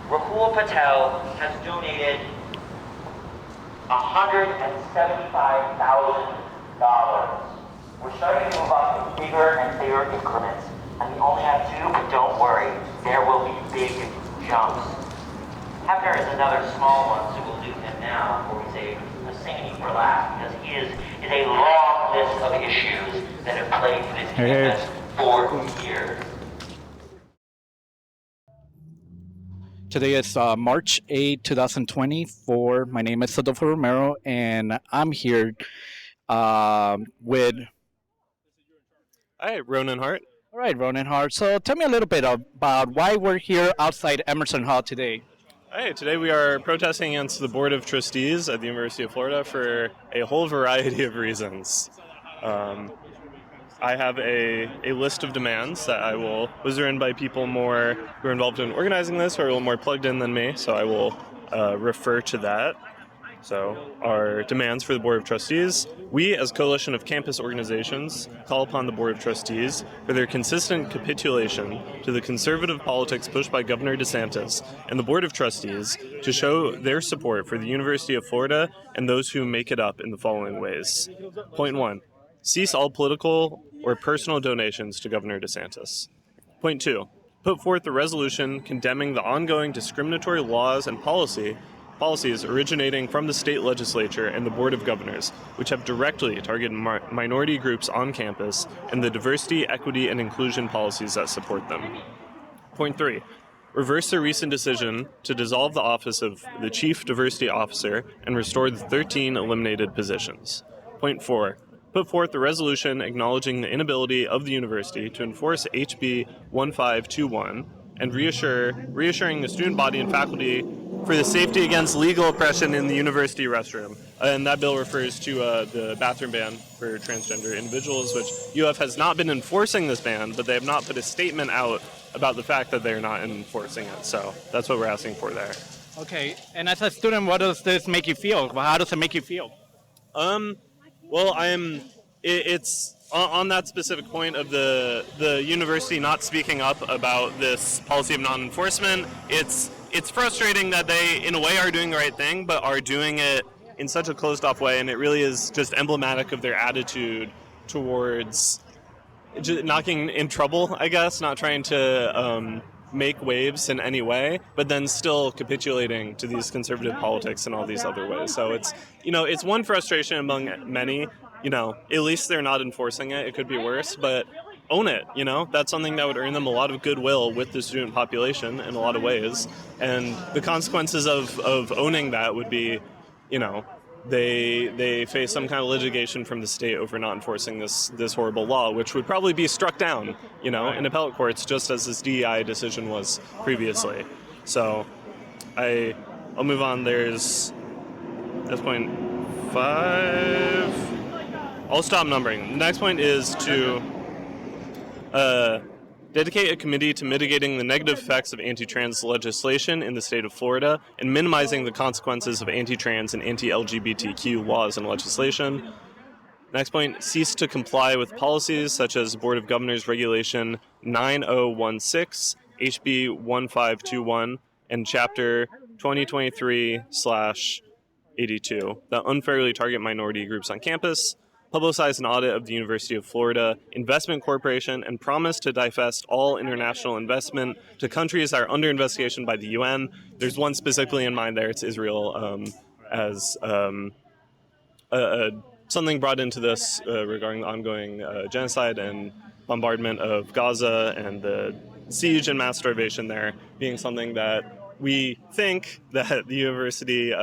Rahul Patel has donated $175,000. We're starting to move up in bigger and bigger increments, and we only have 2, but don't worry, there will be big jumps. Hefner is another small one, so we'll do him now before we save a singing for last, because he is a long list of issues that have plagued this campus for years. Today is March 8, 2024. My name is Adolfo Romero, and I'm here with... Hi, Ronan Hart. All right, Ronan Hart. So tell me a little bit about why we're here outside Emerson Hall today. Hi, today we are protesting against the Board of Trustees at the University of Florida for a whole variety of reasons. I have a list of demands that I will whizzer in by people more who are involved in organizing this, who are a little more plugged in than me, so I will refer to that. So, our demands for the Board of Trustees. We, as a coalition of campus organizations, call upon the Board of Trustees for their consistent capitulation to the conservative politics pushed by Governor DeSantis and the Board of Trustees to show their support for the University of Florida and those who make it up in the following ways. Point 1. Cease all political or personal donations to Governor DeSantis. Point 2. Put forth a resolution condemning the ongoing discriminatory laws and policies originating from the state legislature and the Board of Governors, which have directly targeted minority groups on campus and the diversity, equity, and inclusion policies that support them. Point 3. Reverse the recent decision to dissolve the office of the Chief Diversity Officer and restore the 13 eliminated positions. Point 4. Put forth a resolution acknowledging the inability of the university to enforce HB 1521 and reassuring the student body and faculty for the safety against legal oppression in the university restroom. And that bill refers to the bathroom ban for transgender individuals, which UF has not been enforcing this ban, but they have not put a statement out about the fact that they're not enforcing it. So that's what we're asking for there. Okay, and as a student, what does this make you feel? How does it make you feel? Well, it's on that specific point of the university not speaking up about this policy of non-enforcement. It's frustrating that they, in a way, are doing the right thing, but are doing it in such a closed-off way, and it really is just emblematic of their attitude towards just not getting in trouble, I guess, not trying to make waves in any way, but then still capitulating to these conservative politics in all these other ways. So it's one frustration among many. At least they're not enforcing it. It could be worse, but own it. That's something that would earn them a lot of goodwill with the student population in a lot of ways. And the consequences of owning that would be, they face some kind of litigation from the state over not enforcing this horrible law, which would probably be struck down, in appellate courts, just as this DEI decision was previously. So I'll move on. That's point 5. I'll stop numbering. The next point is to dedicate a committee to mitigating the negative effects of anti-trans legislation in the state of Florida and minimizing the consequences of anti-trans and anti-LGBTQ laws and legislation. Next point, cease to comply with policies such as Board of Governors Regulation 9016, HB 1521, and Chapter 2023/82 that unfairly target minority groups on campus. Publicize an audit of the University of Florida Investment Corporation, and promise to divest all international investment to countries that are under investigation by the UN. There's one specifically in mind there. It's Israel, as something brought into this regarding the ongoing genocide and bombardment of Gaza and the siege and mass starvation there being something that we think that the university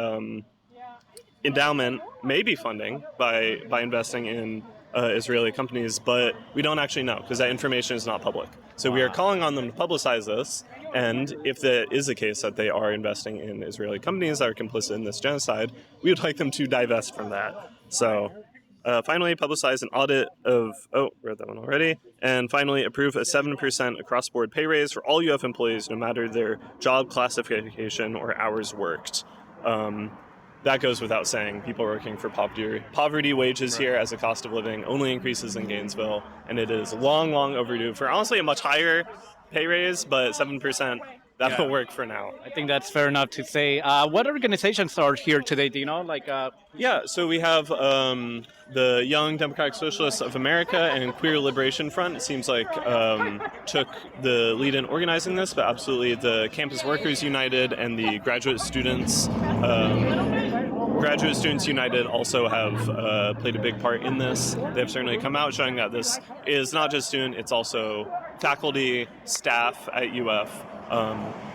endowment may be funding by investing in Israeli companies, but we don't actually know because that information is not public. So we are calling on them to publicize this, and if that is the case that they are investing in Israeli companies that are complicit in this genocide, we would like them to divest from that. So finally, publicize an audit of, read that one already, and finally approve a 7% across-board pay raise for all UF employees no matter their job classification or hours worked. That goes without saying. People working for poverty wages here as a cost of living only increases in Gainesville, and it is long, long overdue for honestly a much higher pay raise, but 7% that'll Yeah. work for now. I think that's fair enough to say. What organizations are here today? Do you know? Yeah, so we have the Young Democratic Socialists of America and Queer Liberation Front. It seems like took the lead in organizing this, but absolutely the Campus Workers United and the Graduate Students United also have played a big part in this. They've certainly come out showing that this is not just student, it's also faculty, staff at UF.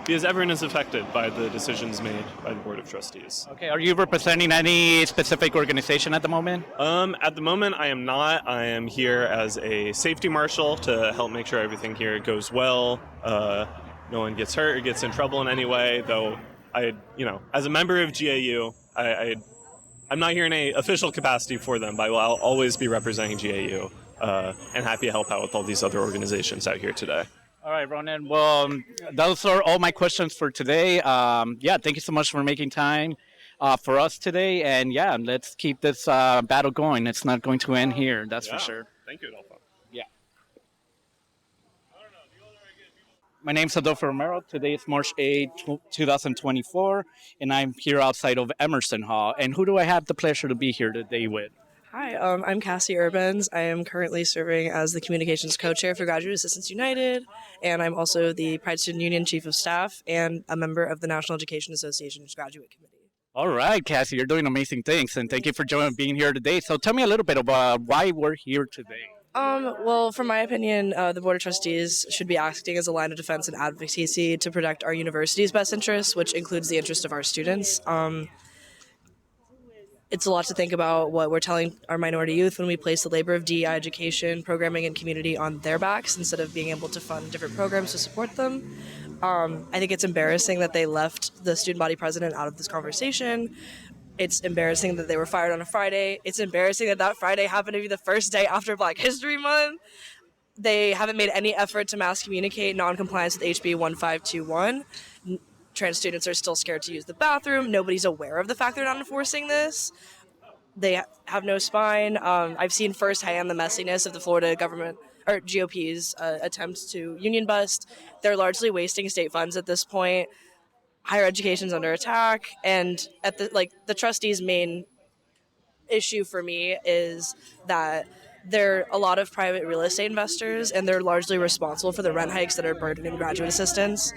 Because everyone is affected by the decisions made by the Board of Trustees. Okay, are you representing any specific organization at the moment? At the moment, I am not. I am here as a safety marshal to help make sure everything here goes well. No one gets hurt or gets in trouble in any way. Though, as a member of GAU, I'm not here in a official capacity for them, but I'll always be representing GAU and happy to help out with all these other organizations out here today. All right, Ronan. Well, those are all my questions for today. Thank you so much for making time for us today. And let's keep this battle going. It's not going to end here, that's for sure. Thank you, Adolfo. Yeah. My name's Adolfo Romero. Today is March 8, 2024, and I'm here outside of Emerson Hall. And who do I have the pleasure to be here today with? Hi, I'm Cassie Urbans. I am currently serving as the Communications Co-Chair for Graduate Assistants United, and I'm also the Pride Student Union Chief of Staff and a member of the National Education Association's Graduate Committee. All right, Cassie, you're doing amazing things, and thank you for being here today. So tell me a little bit about why we're here today. Well, from my opinion, the Board of Trustees should be acting as a line of defense and advocacy to protect our university's best interests, which includes the interest of our students. It's a lot to think about what we're telling our minority youth when we place the labor of DEI education, programming, and community on their backs instead of being able to fund different programs to support them. I think it's embarrassing that they left the student body president out of this conversation. It's embarrassing that they were fired on a Friday. It's embarrassing that that Friday happened to be the first day after Black History Month. They haven't made any effort to mass communicate non-compliance with HB 1521. Trans students are still scared to use the bathroom. Nobody's aware of the fact they're not enforcing this. They have no spine. I've seen firsthand the messiness of the Florida government or GOP's attempts to union bust. They're largely wasting state funds at this point. Higher education's under attack, and at the trustees' main issue for me is that there are a lot of private real estate investors, and they're largely responsible for the rent hikes that are burdening graduate assistants.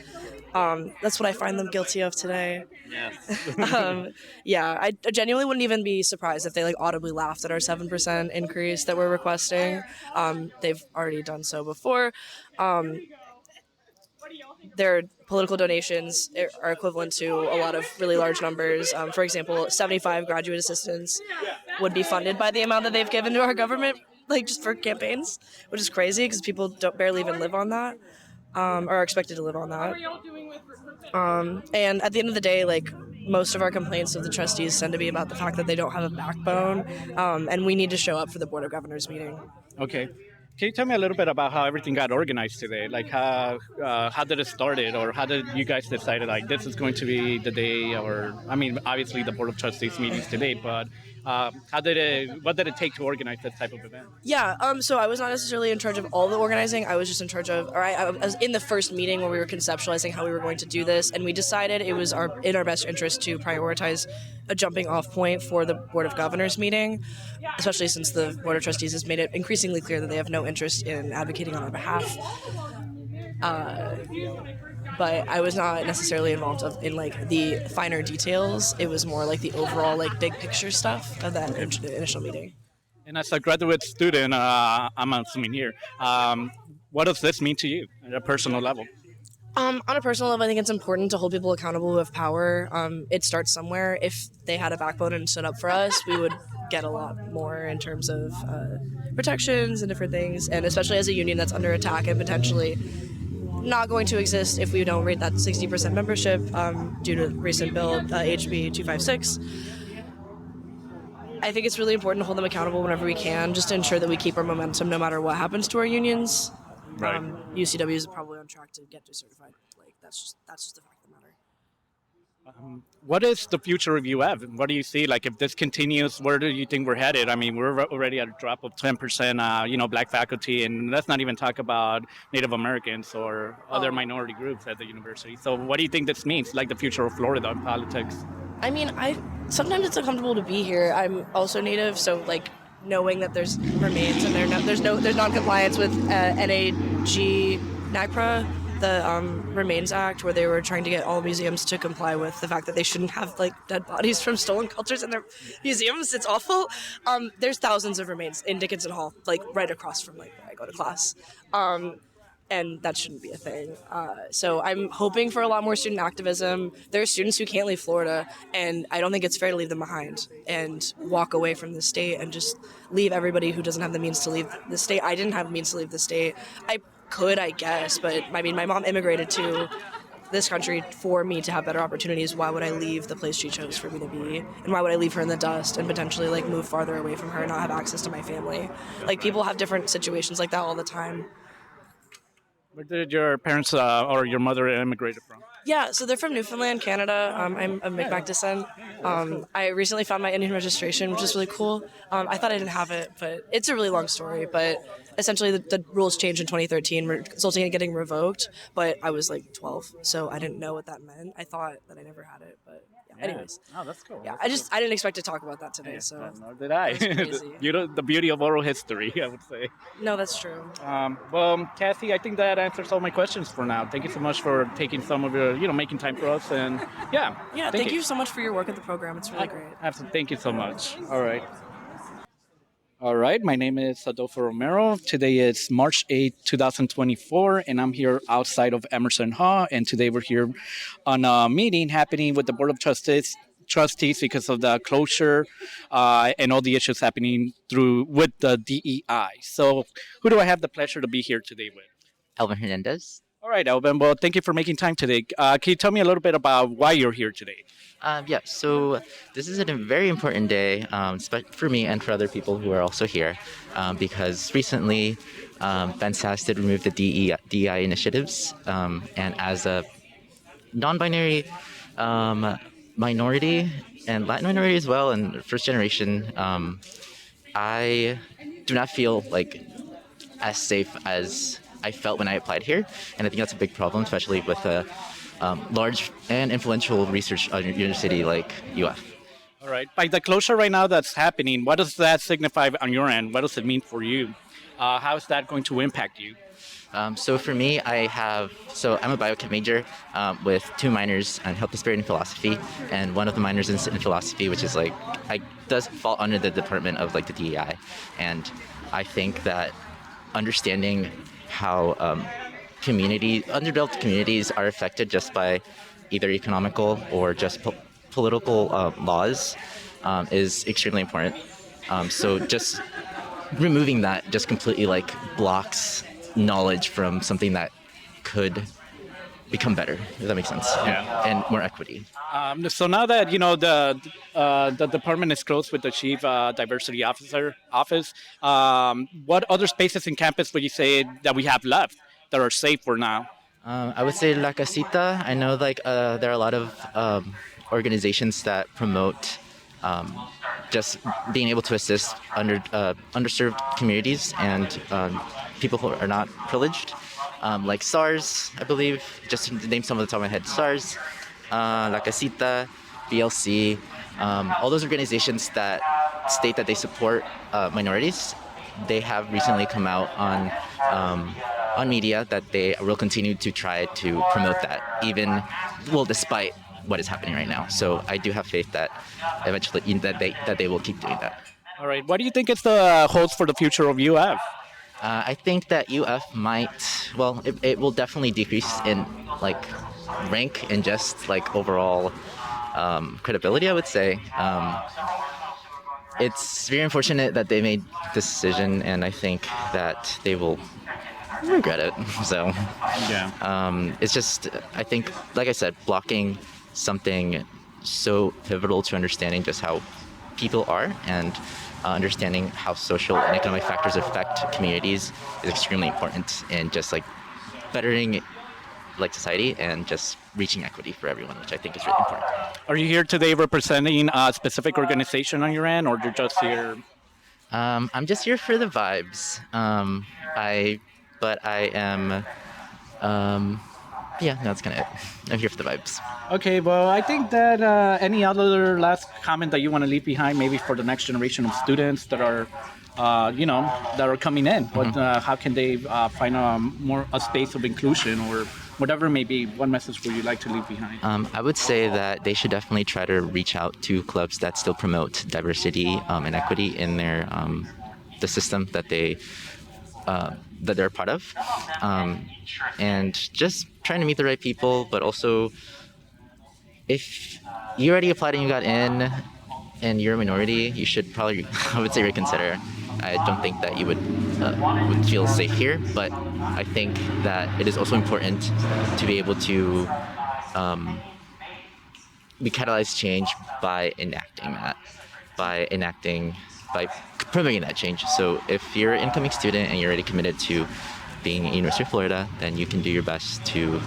That's what I find them guilty of today. Yes. I genuinely wouldn't even be surprised if they audibly laughed at our 7% increase that we're requesting. They've already done so before. Their political donations are equivalent to a lot of really large numbers. For example, 75 graduate assistants would be funded by the amount that they've given to our government, just for campaigns, which is crazy because people barely even live on that. Or are expected to live on that. And at the end of the day, most of our complaints of the trustees tend to be about the fact that they don't have a backbone, and we need to show up for the Board of Governors meeting. Okay. Can you tell me a little bit about how everything got organized today? How did it start, or how did you guys decide this is going to be the day? Or obviously the Board of Trustees meetings today, but what did it take to organize this type of event? Yeah. So I was not necessarily in charge of all the organizing. I was just in charge of, I was in the first meeting where we were conceptualizing how we were going to do this, and we decided it was in our best interest to prioritize a jumping off point for the Board of Governors meeting, especially since the Board of Trustees has made it increasingly clear that they have no interest in advocating on our behalf. But I was not necessarily involved in the finer details. It was more the overall big picture stuff of that initial meeting. And as a graduate student, I'm assuming here, what does this mean to you at a personal level? On a personal level, I think it's important to hold people accountable who have power. It starts somewhere. If they had a backbone and stood up for us, we would get a lot more in terms of protections and different things, and especially as a union that's under attack and potentially not going to exist if we don't rate that 60% membership due to recent bill HB 256. I think it's really important to hold them accountable whenever we can, just to ensure that we keep our momentum no matter what happens to our unions. Right. UCW is probably on track to get decertified. That's just the fact of the matter. What is the future of UF? What do you see? Like, if this continues, where do you think we're headed? I mean, we're already at a drop of 10%, black faculty, and let's not even talk about Native Americans or other minority groups at the university. So, what do you think this means, like the future of Florida in politics? I mean, I sometimes it's uncomfortable to be here. I'm also Native, so like knowing that there's remains and there's non-compliance with NAGPRA, the Remains Act, where they were trying to get all museums to comply with the fact that they shouldn't have like dead bodies from stolen cultures in their museums. It's awful. There's thousands of remains in Dickinson Hall, like right across from like where I go to class. And that shouldn't be a thing. So I'm hoping for a lot more student activism. There are students who can't leave Florida, and I don't think it's fair to leave them behind and walk away from the state and just leave everybody who doesn't have the means to leave the state. I didn't have the means to leave the state. I could, I guess, but I mean, my mom immigrated to this country for me to have better opportunities. Why would I leave the place she chose for me to be? And why would I leave her in the dust and potentially like move farther away from her and not have access to my family? Like, people have different situations like that all the time. Where did your parents or your mother immigrated from? Yeah, so they're from Newfoundland, Canada. I'm of Mi'kmaq descent. I recently found my Indian registration, which is really cool. I thought I didn't have it, but it's a really long story. But essentially, the rules changed in 2013, resulting in it getting revoked. But I was like 12, so I didn't know what that meant. I thought that I never had it, but yeah. Anyways. Oh, that's cool. Yeah, I didn't expect to talk about that today. So Nor did I. crazy. The beauty of oral history, I would say. No, that's true. Well, Cassie, I think that answers all my questions for now. Thank you so much for taking some of your, making time for us. And yeah. Yeah, thank you so much for your work at the program. It's really great. Absolutely. Thank you so much. All right. All right. My name is Adolfo Romero. Today is March 8th, 2024, and I'm here outside of Emerson Hall. And today we're here on a meeting happening with the Board of Trustees because of the closure and all the issues happening with the DEI. So who do I have the pleasure to be here today with? Elvin Hernandez. All right, Alvin. Well, thank you for making time today. Can you tell me a little bit about why you're here today? So this is a very important day for me and for other people who are also here because recently FENSAS did remove the DEI initiatives, and as a non-binary minority and Latin minority as well, and first generation, I do not feel like as safe as I felt when I applied here, and I think that's a big problem, especially with a large and influential research university like UF. All right. By the closure right now that's happening, what does that signify on your end? What does it mean for you? How is that going to impact you? So for me, I'm a biochem major with 2 minors in health disparity and philosophy, and one of the minors in philosophy, which is does fall under the department of the DEI, and I think that understanding how underdeveloped communities are affected just by either economical or just political laws is extremely important. So just removing that just completely blocks knowledge from something that could become better, if that makes sense. Yeah. And more equity. So now that the department is closed with the chief diversity office, what other spaces in campus would you say that we have left that are safe for now? I would say La Casita. I know there are a lot of organizations that promote just being able to assist underserved communities and people who are not privileged, like SARS, I believe, just to name some of the top of my head, SARS, La Casita, BLC, all those organizations that state that they support minorities. They have recently come out on media that they will continue to try to promote that, despite what is happening right now. So I do have faith that eventually that they will keep doing that. All right. What do you think is the holds for the future of UF? I think that UF it will definitely decrease in rank and just overall credibility, I would say. It's very unfortunate that they made this decision, and I think that they will regret it. So Yeah. it's just, I think, like I said, blocking something so pivotal to understanding just how people are and understanding how social and economic factors affect communities is extremely important in just bettering society and just reaching equity for everyone, which I think is really important. Are you here today representing a specific organization on your end, or you're just here? I'm just here for the vibes. But I am. Yeah, no, that's kind of it. I'm here for the vibes. Okay, well, I think that any other last comment that you want to leave behind, maybe for the next generation of students that are, that are coming in. What, how can they find a space of inclusion or whatever it may be? What message would you like to leave behind? I would say that they should definitely try to reach out to clubs that still promote diversity and equity in their the system that they're a part of, and just trying to meet the right people. But also, if you already applied and you got in, and you're a minority, you should probably, I would say, reconsider. I don't think that you would feel safe here, but I think that it is also important to be able to catalyze change by enacting that, by promoting that change. So if you're an incoming student and you're already committed to being at University of Florida, then you can do your best to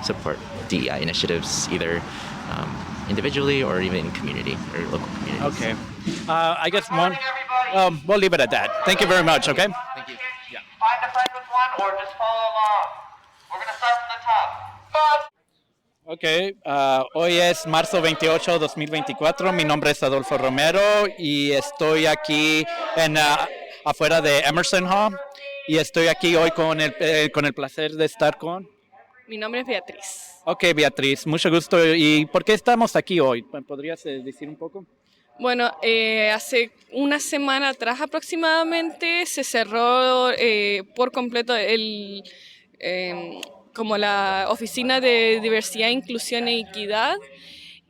support DEI initiatives, either individually or even in community or local communities. Okay. I guess we'll leave it at that. Thank you very much, okay? Thank you. Find a friend with one or just follow along. We're going to start from the top. Ok, hoy es marzo 28, 2024. Mi nombre es Adolfo Romero y estoy aquí afuera de Emerson Hall y estoy aquí hoy con el placer de estar con... Mi nombre es Beatriz. Ok, Beatriz, mucho gusto. ¿Y por qué estamos aquí hoy? ¿Podrías decir un poco? Bueno, hace una semana atrás aproximadamente se cerró por completo como la Oficina de Diversidad, Inclusión e Equidad.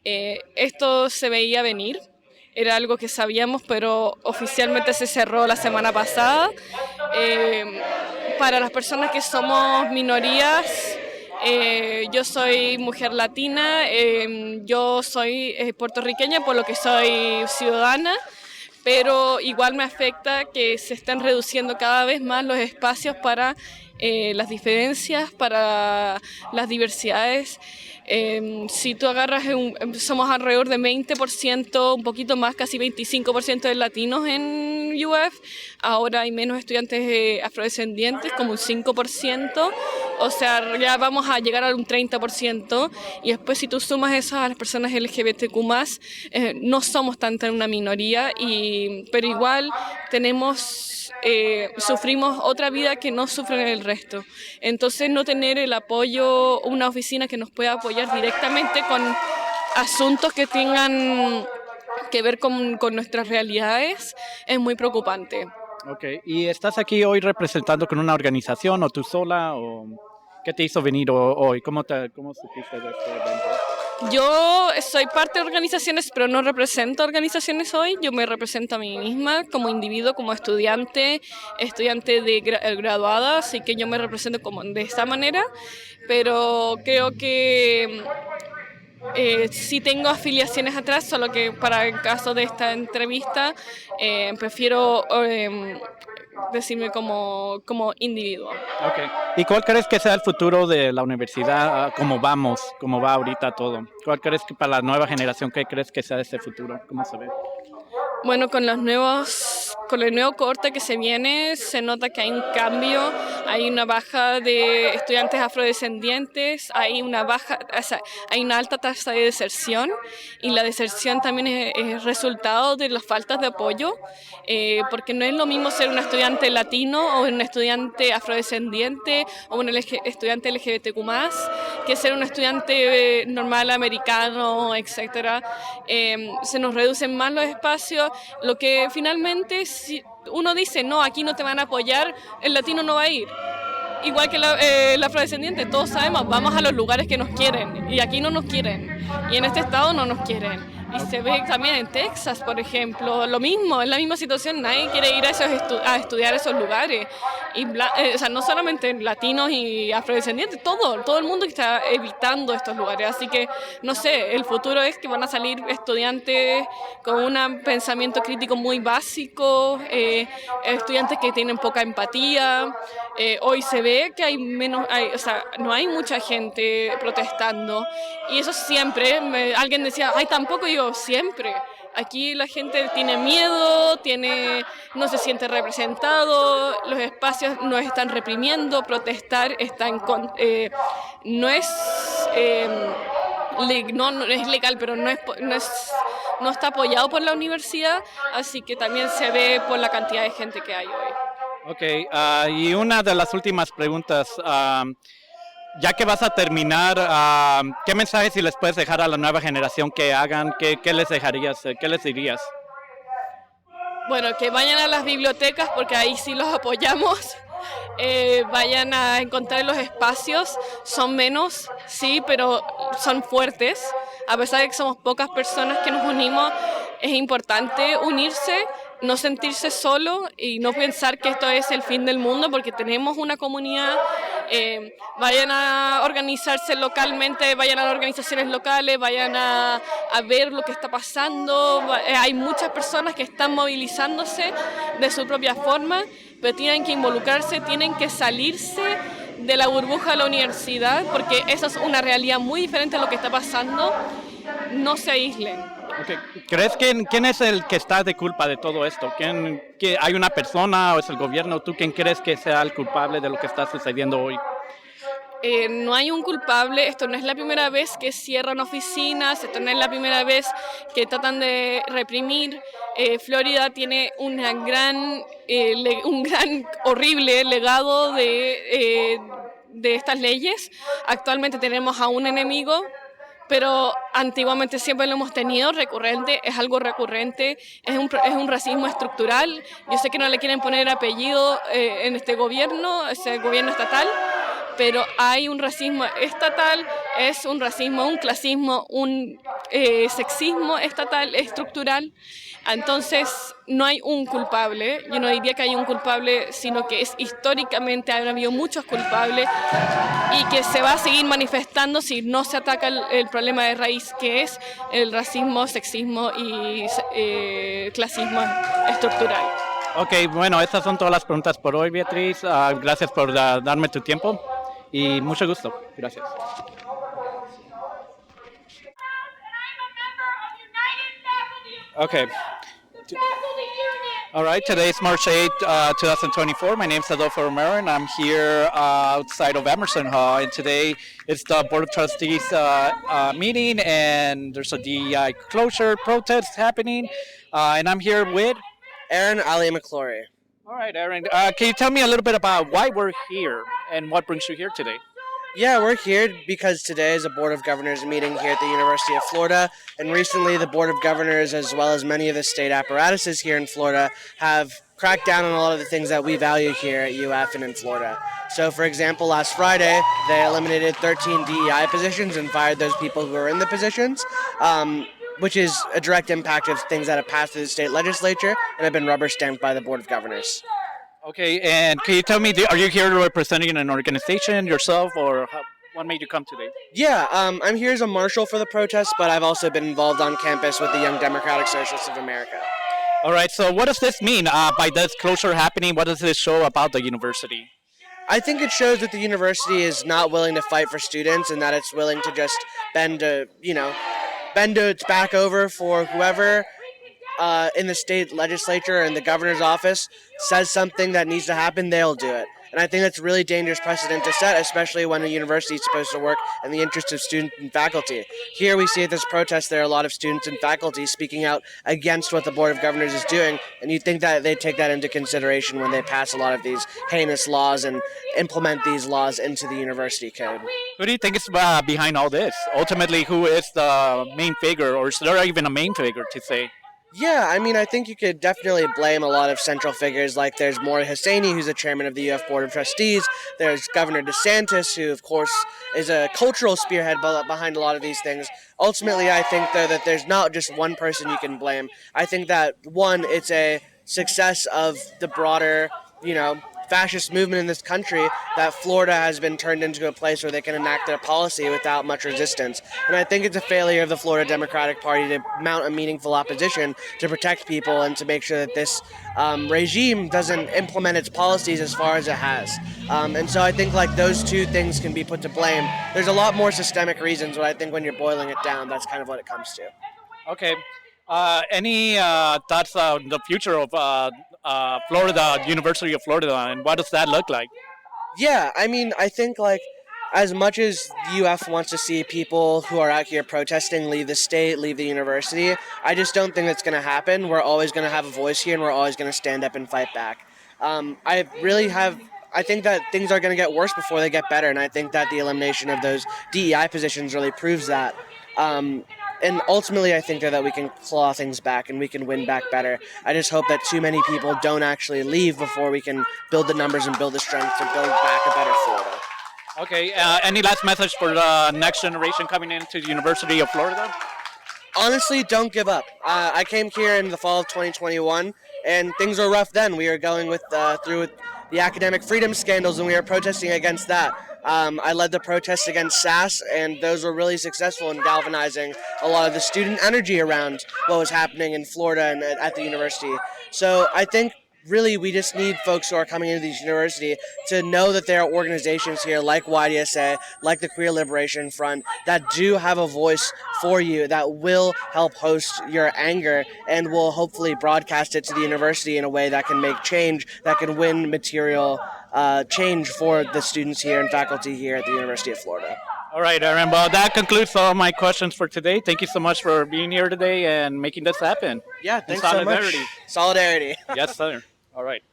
Esto se veía venir, era algo que sabíamos, pero oficialmente se cerró la semana pasada. Para las personas que somos minorías, yo soy mujer latina, yo soy puertorriqueña, por lo que soy ciudadana, pero igual me afecta que se estén reduciendo cada vez más los espacios para las diferencias, para las diversidades. Si tú agarras, somos alrededor de 20%, un poquito más, casi 25% de latinos en UF. Ahora hay menos estudiantes afrodescendientes, como un 5%. O sea, ya vamos a llegar a un 30%. Y después, si tú sumas eso a las personas LGBTQ+, no somos tanta una minoría, pero igual sufrimos otra vida que no sufren el resto. Entonces, no tener el apoyo, una oficina que nos pueda apoyar directamente con asuntos que tengan que ver con nuestras realidades es muy preocupante. Ok, ¿y estás aquí hoy representando con una organización o tú sola? ¿O qué te hizo venir hoy? ¿Cómo supiste de este evento? Yo soy parte de organizaciones, pero no represento organizaciones hoy. Yo me represento a mí misma como individuo, como estudiante graduada, así que yo me represento como de esta manera, pero creo que sí tengo afiliaciones atrás, solo que para el caso de esta entrevista prefiero decirme como individuo. Okay. ¿Y cuál crees que sea el futuro de la universidad? ¿Cómo va ahorita todo? ¿Cuál crees que para la nueva generación, qué crees que sea ese futuro? ¿Cómo se ve? Bueno, con el nuevo corte que se viene, se nota que hay un cambio, hay una baja de estudiantes afrodescendientes, hay una alta tasa de deserción, y la deserción también es resultado de las faltas de apoyo, porque no es lo mismo ser un estudiante latino o un estudiante afrodescendiente o un estudiante LGBTQ+, que ser un estudiante normal americano, etc. Se nos reducen más los espacios, lo que finalmente, si uno dice, no, aquí no te van a apoyar, el latino no va a ir. Igual que el afrodescendiente, todos sabemos, vamos a los lugares que nos quieren, y aquí no nos quieren, y en este estado no nos quieren. Y se ve también en Texas, por ejemplo, lo mismo, es la misma situación, nadie quiere ir a estudiar a esos lugares. Y o sea, no solamente latinos y afrodescendientes, todo el mundo está evitando estos lugares. Así que, no sé, el futuro es que van a salir estudiantes con un pensamiento crítico muy básico, estudiantes que tienen poca empatía. Hoy se ve que hay menos, o sea, no hay mucha gente protestando. Y eso siempre, alguien decía, ay, tampoco, yo siempre. Aquí la gente tiene miedo, no se siente representado, los espacios nos están reprimiendo, protestar no es no es legal, pero no está apoyado por la universidad, así que también se ve por la cantidad de gente que hay hoy. Ok, y una de las últimas preguntas, ya que vas a terminar, ¿qué mensajes si les puedes dejar a la nueva generación que hagan? ¿Qué les dejarías? ¿Qué les dirías? Bueno, que vayan a las bibliotecas porque ahí sí los apoyamos. Vayan a encontrar los espacios, son menos, sí, pero son fuertes. A pesar de que somos pocas personas que nos unimos, es importante unirse, no sentirse solo y no pensar que esto es el fin del mundo porque tenemos una comunidad. Vayan a organizarse localmente, vayan a las organizaciones locales, vayan a ver lo que está pasando. Hay muchas personas que están movilizándose de su propia forma, pero tienen que involucrarse, tienen que salirse de la burbuja de la universidad, porque esa es una realidad muy diferente a lo que está pasando. No se aíslen. Okay. ¿Crees que quién es el que está de culpa de todo esto? ¿Hay una persona o es el gobierno? ¿Tú quién crees que sea el culpable de lo que está sucediendo hoy? No hay un culpable, esto no es la primera vez que cierran oficinas, esto no es la primera vez que tratan de reprimir. Florida tiene un gran horrible legado de estas leyes. Actualmente tenemos a un enemigo, pero antiguamente siempre lo hemos tenido recurrente, es algo recurrente, es un racismo estructural. Yo sé que no le quieren poner apellido en este gobierno estatal, pero hay un racismo estatal, es un racismo, un clasismo, un sexismo estatal, estructural. Entonces, no hay un culpable, yo no diría que hay un culpable, sino que históricamente han habido muchos culpables y que se va a seguir manifestando si no se ataca el problema de raíz, que es el racismo, sexismo y clasismo estructural. Ok, bueno, estas son todas las preguntas por hoy, Beatriz. Gracias por darme tu tiempo y mucho gusto. Gracias. Okay. All right, today is March 8, 2024. My name is Adolfo Romero, and I'm here outside of Emerson Hall. And today it's the Board of Trustees meeting, and there's a DEI closure protest happening. And I'm here with Aaron Ali McClory. All right, Aaron. Can you tell me a little bit about why we're here and what brings you here today? Yeah, we're here because today is a Board of Governors meeting here at the University of Florida, and recently the Board of Governors, as well as many of the state apparatuses here in Florida, have cracked down on a lot of the things that we value here at UF and in Florida. So, for example, last Friday, they eliminated 13 DEI positions and fired those people who were in the positions, which is a direct impact of things that have passed through the state legislature and have been rubber stamped by the Board of Governors. Okay, and can you tell me, are you here representing an organization yourself, or what made you come today? Yeah, I'm here as a marshal for the protest, but I've also been involved on campus with the Young Democratic Socialists of America. All right, so what does this mean by this closure happening? What does this show about the university? I think it shows that the university is not willing to fight for students and that it's willing to just bend its back over for whoever in the state legislature and the governor's office says something that needs to happen, they'll do it. And I think that's a really dangerous precedent to set, especially when a university is supposed to work in the interest of students and faculty. Here we see at this protest there are a lot of students and faculty speaking out against what the Board of Governors is doing, and you'd think that they take that into consideration when they pass a lot of these heinous laws and implement these laws into the university code. Who do you think is behind all this? Ultimately, who is the main figure, or is there even a main figure to say? Yeah, I mean, I think you could definitely blame a lot of central figures. Like, there's Maury Hosseini, who's the chairman of the UF Board of Trustees. There's Governor DeSantis, who, of course, is a cultural spearhead behind a lot of these things. Ultimately, I think, though, that there's not just one person you can blame. I think that, one, it's a success of the broader, fascist movement in this country that Florida has been turned into a place where they can enact their policy without much resistance. And I think it's a failure of the Florida Democratic Party to mount a meaningful opposition to protect people and to make sure that this regime doesn't implement its policies as far as it has. And so I think like those two things can be put to blame. There's a lot more systemic reasons, but I think when you're boiling it down, that's kind of what it comes to. Okay. Any thoughts on the future of Florida, University of Florida, and what does that look like? Yeah, I mean, I think like as much as UF wants to see people who are out here protesting leave the state, leave the university, I just don't think that's going to happen. We're always going to have a voice here, and we're always going to stand up and fight back. I think that things are going to get worse before they get better, and I think that the elimination of those DEI positions really proves that. And ultimately, I think that we can claw things back and we can win back better. I just hope that too many people don't actually leave before we can build the numbers and build the strength to build back a better Florida. Okay. Any last message for the next generation coming into the University of Florida? Honestly, don't give up. I came here in the fall of 2021, and things were rough then. We were going through the academic freedom scandals, and we were protesting against that. I led the protests against SAS, and those were really successful in galvanizing a lot of the student energy around what was happening in Florida and at the university. So I think really we just need folks who are coming into these university to know that there are organizations here like YDSA, like the Queer Liberation Front, that do have a voice for you, that will help host your anger and will hopefully broadcast it to the university in a way that can make change, that can win material change for the students here and faculty here at the University of Florida. All right, Aaron. Well, that concludes all my questions for today. Thank you so much for being here today and making this happen. Yeah, thanks so much. Solidarity. Yes, sir. All right.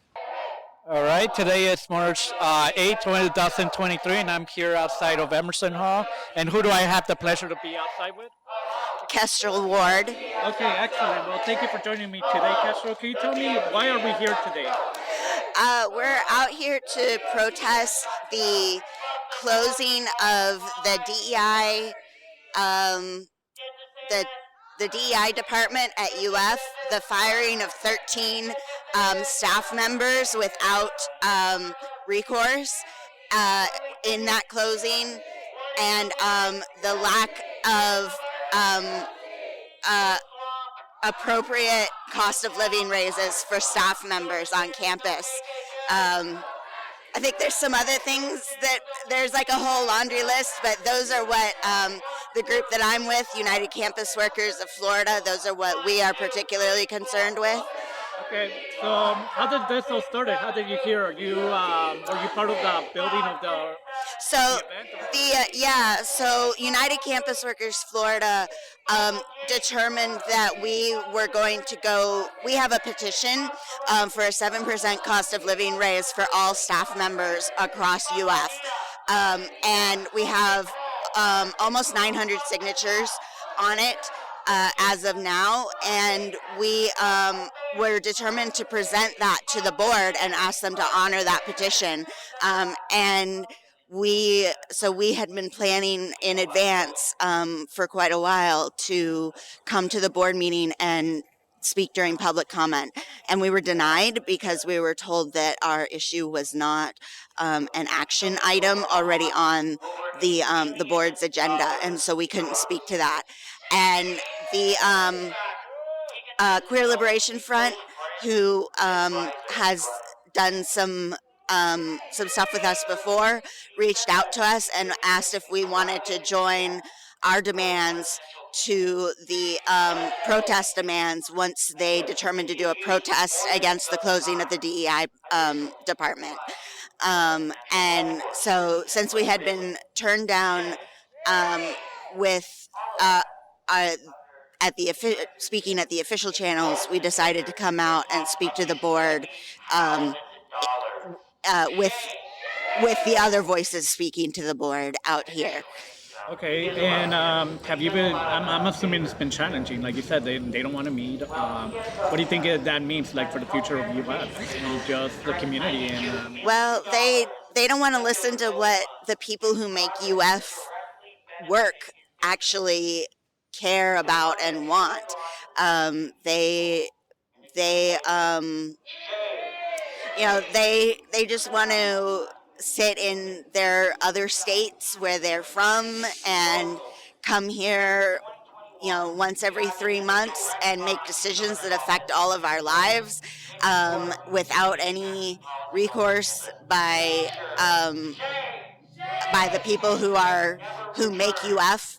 All right. Today is March 8, 2023, and I'm here outside of Emerson Hall. And who do I have the pleasure to be outside with? Kestrel Ward. Okay, excellent. Well, thank you for joining me today, Kestrel. Can you tell me why are we here today? We're out here to protest the closing of the DEI, the DEI department at UF, the firing of 13 staff members without recourse in that closing, and the lack of appropriate cost of living raises for staff members on campus. I think there's some other things that there's like a whole laundry list, but those are what the group that I'm with, United Campus Workers of Florida, those are what we are particularly concerned with. Okay, so how did this all start? How did you hear? Were you part of the building of the? So so United Campus Workers Florida determined that we were going to go. We have a petition for a 7% cost of living raise for all staff members across UF, and we have almost 900 signatures on it. As of now, and we were determined to present that to the board and ask them to honor that petition. And we had been planning in advance for quite a while to come to the board meeting and speak during public comment, and we were denied because we were told that our issue was not an action item already on the board's agenda, and so we couldn't speak to that. And the Queer Liberation Front, who has done some stuff with us before, reached out to us and asked if we wanted to join our demands to the protest demands once they determined to do a protest against the closing of the DEI department. And so since we had been turned down with speaking at the official channels, we decided to come out and speak to the board with the other voices speaking to the board out here. Okay, and have you been? I'm assuming it's been challenging. Like you said, they don't want to meet. What do you think that means, like for the future of U.S. and just the community? And Well, they don't want to listen to what the people who make UF work actually care about and want. They they just want to sit in their other states where they're from and come here, once every 3 months and make decisions that affect all of our lives, without any recourse by the people who make UF.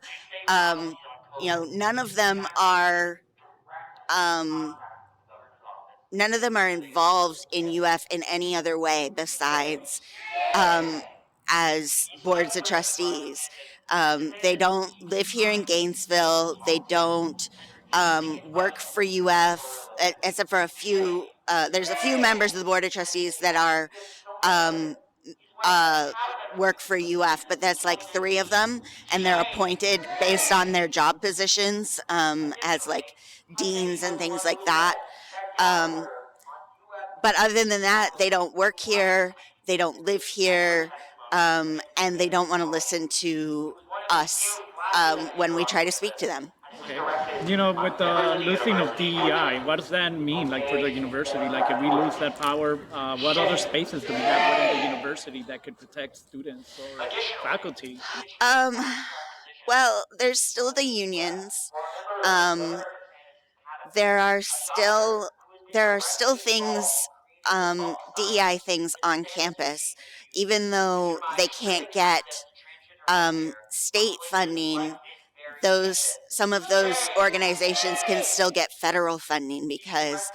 None of them are. Um, None of them are involved in UF in any other way besides, as boards of trustees. They don't live here in Gainesville. They don't work for UF, except for a few. There's a few members of the board of trustees that are um, work for UF, but that's like 3 of them, and they're appointed based on their job positions, as like deans and things like that. Um, but other than that, they don't work here, they don't live here, and they don't want to listen to us when we try to speak to them. okay, with the losing of DEI, what does that mean, like for the university? Like if we lose that power, what other spaces do we have within the university that could protect students or faculty? Um, well, there's still the unions. Um, there are still things, DEI things on campus, even though they can't get state funding. Some of those organizations can still get federal funding because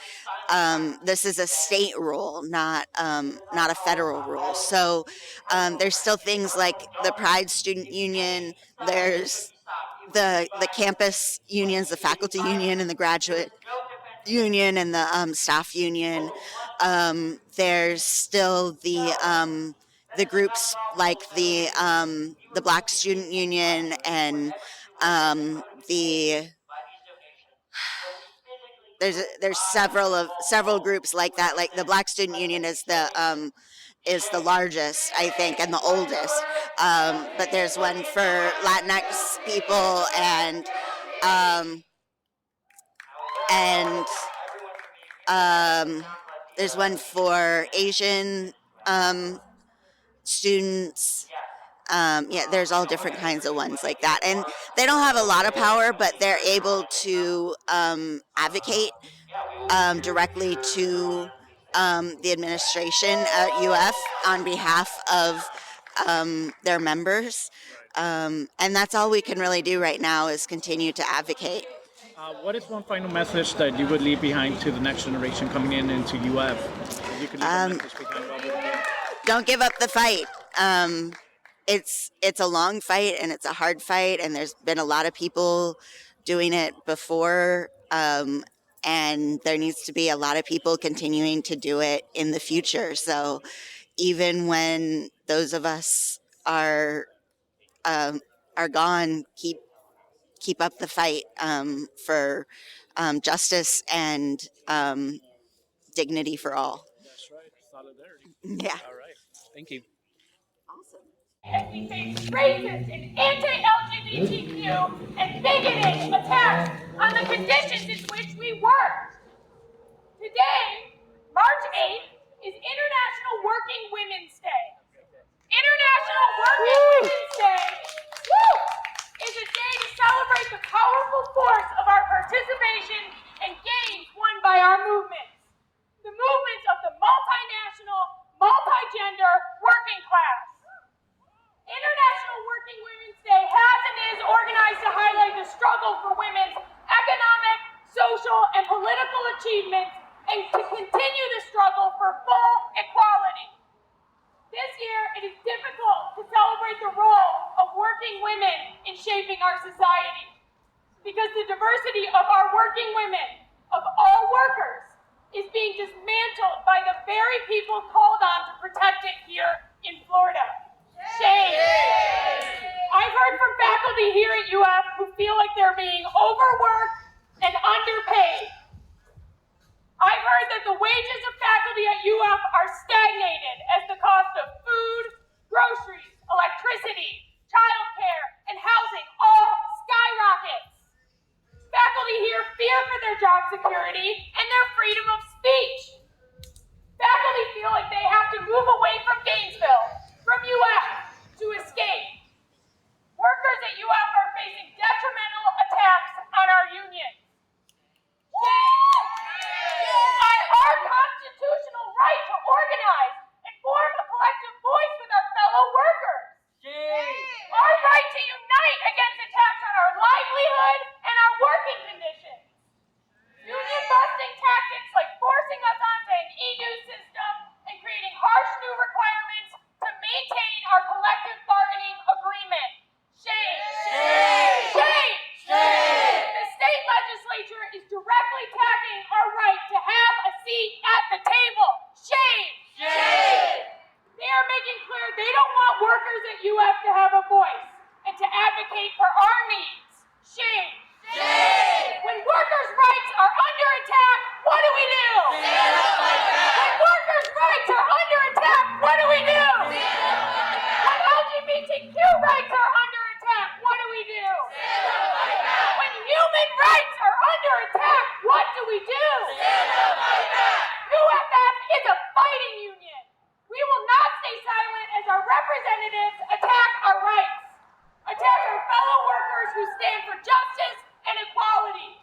this is a state rule, not a federal rule. So there's still things like the Pride Student Union. There's the campus unions, the faculty union, and the graduate union, and the staff union. There's still the groups like the Black Student Union, and the there's several groups like that. Like the Black Student Union is the largest, I think, and the oldest. But there's one for Latinx people, um, and there's one for Asian students. Yeah, there's all different kinds of ones like that, and they don't have a lot of power, but they're able to advocate directly to the administration at UF on behalf of their members, and that's all we can really do right now is continue to advocate. What is one final message that you would leave behind to the next generation coming into UF? If you could leave a message behind, what would it be? Don't give up the fight. It's a long fight and it's a hard fight, and there's been a lot of people doing it before, and there needs to be a lot of people continuing to do it in the future. So even when those of us are gone, keep up the fight for justice and dignity for all. That's right. Solidarity. Yeah. All right. Thank you. As we face racist and anti-LGBTQ and bigoted attacks on the conditions in which we work. Today, March 8th, is International Working Women's Day. International Working Women's Day is a day to celebrate the powerful force of our participation and gains won by our movements. The movements of the multinational, multi-gender working class. International Working Women's Day has and is organized to highlight the struggle for women's economic, social, and political achievements, and to continue the struggle for full equality. This year, it is difficult to celebrate the role of working women in shaping our society, because the diversity of our working women, of all workers, is being dismantled by the very people called on to protect it here in Florida. Shame. I've heard from faculty here at UF who feel like they're being overworked and underpaid. I've heard that the wages of faculty at UF are stagnated as the cost of food, groceries, electricity, childcare, and housing all skyrockets. Faculty here fear for their job security and their freedom of speech. Faculty feel like they have to move away from Gainesville, from UF, to escape. Workers at UF are facing detrimental attacks on our union. Our constitutional right to organize and form a collective voice with our fellow workers. Our right to unite against attacks on our livelihood and our working conditions. Union busting tactics like forcing us onto an e-dues system and creating harsh new requirements to maintain our collective bargaining agreement. Shame. Shame. Shame. Shame. The state legislature is directly attacking our right to have a seat at the table. Shame. Shame. They are making clear they don't want workers at UF to have a voice and to advocate for our needs. Shame. Shame. When workers' rights are under attack, what do we do? Stand up like that. When workers' rights are under attack, what do we do? Stand up like that. When LGBTQ rights are under attack, what do we do? Stand up like that. When human rights are under attack, what do we do? Stand up like that. UFF is a fighting union. We will not stay silent as our representatives attack our rights, attack our fellow workers who stand for justice and equality.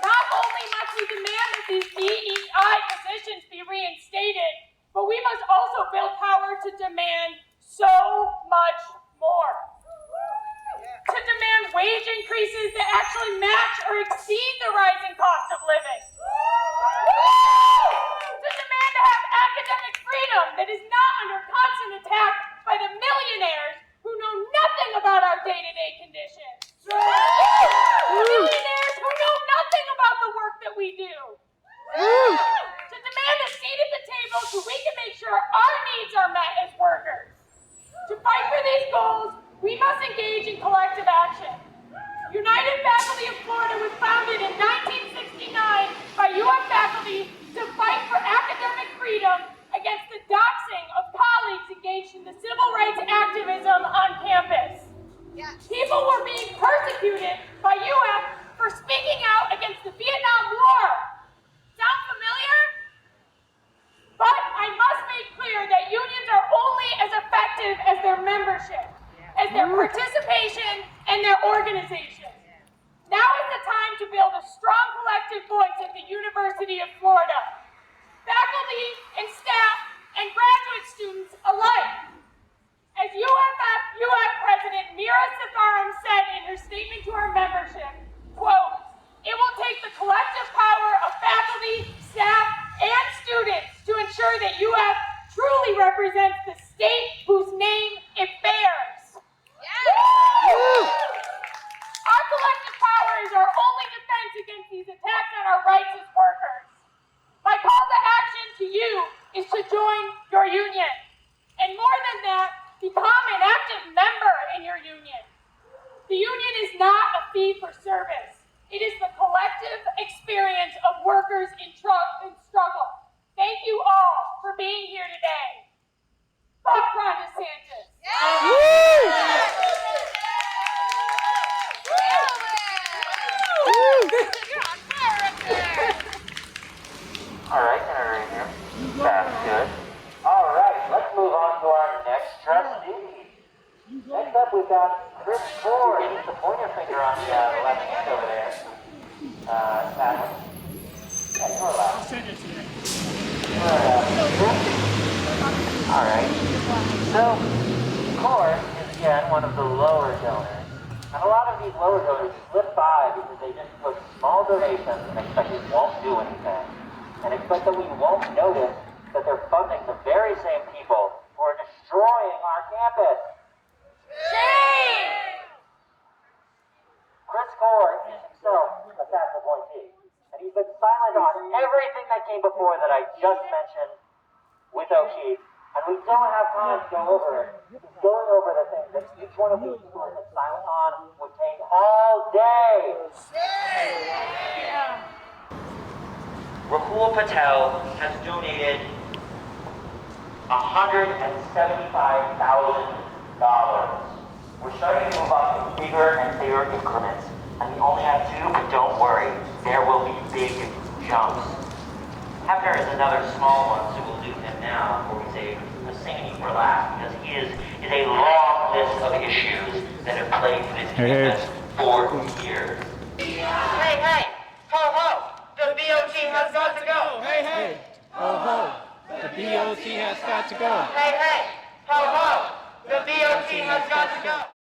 Not only must we demand that these DEI positions be reinstated, but we must also build power to demand so much more. To demand wage increases that actually match or exceed the rising cost of living. To demand to have academic freedom that is not under constant attack by the millionaires who know nothing about our day-to-day conditions. Millionaires who know nothing about the work that we do. To demand a seat at the table so we can make sure our needs are met as workers. To fight for these goals, we must engage in collective action. United Faculty of Florida was founded in 1969 by UF faculty to fight for academic freedom against the doxing of colleagues engaged in the civil rights activism on campus. People were being persecuted by UF for speaking out against the Vietnam War. Sound familiar? But I must make clear that unions are only as effective as their membership, as their participation, and their organization. Now is the time to build a strong collective voice at the University of Florida. Faculty and staff and graduate students alike. As UF President Mira Safaram said in her statement to our membership, quote, "It will take the collective power of faculty, staff, and students to ensure that UF truly represents the state whose name it bears." Our collective power is our only defense against these attacks on our rights as workers. My call to action to you is to join your union. And more than that, become an active member in your union. The union is not a fee for service. It is the collective experience of workers in struggle. Thank you all for being here today. Fuck Ron DeSantis. All right, Senator here. That's good. All right, let's move on to our next trustee. Next up, we've got Chris Ford. Use the pointer finger on the left hand over there. Adam. Yeah, you're allowed. All right. So, CORE is again one of the lower donors. And a lot of these lower donors slip by because they just put small donations and expect we won't do anything. And expect that we won't notice that they're funding the very same people who are destroying our campus. Shame! Chris Core is himself a tax appointee, and he's been silent on everything that came before that I just mentioned with O'Keefe, and we don't have time to go over it. Going over the things that each one of these people has been silent on would take all day. Rahul Patel has donated $175,000. We're starting to move up in bigger and bigger increments, and we only have 2, but don't worry, there will be big jumps. Hefner is another small one, so we'll do him now before we save the singing for last, because he is a long list of issues that have plagued this campus for years. Hey, hey, ho, ho, the BOT has got to go. Hey, hey, ho, ho, the BOT has got to go. Hey, hey, ho, ho, the BOT has got to go.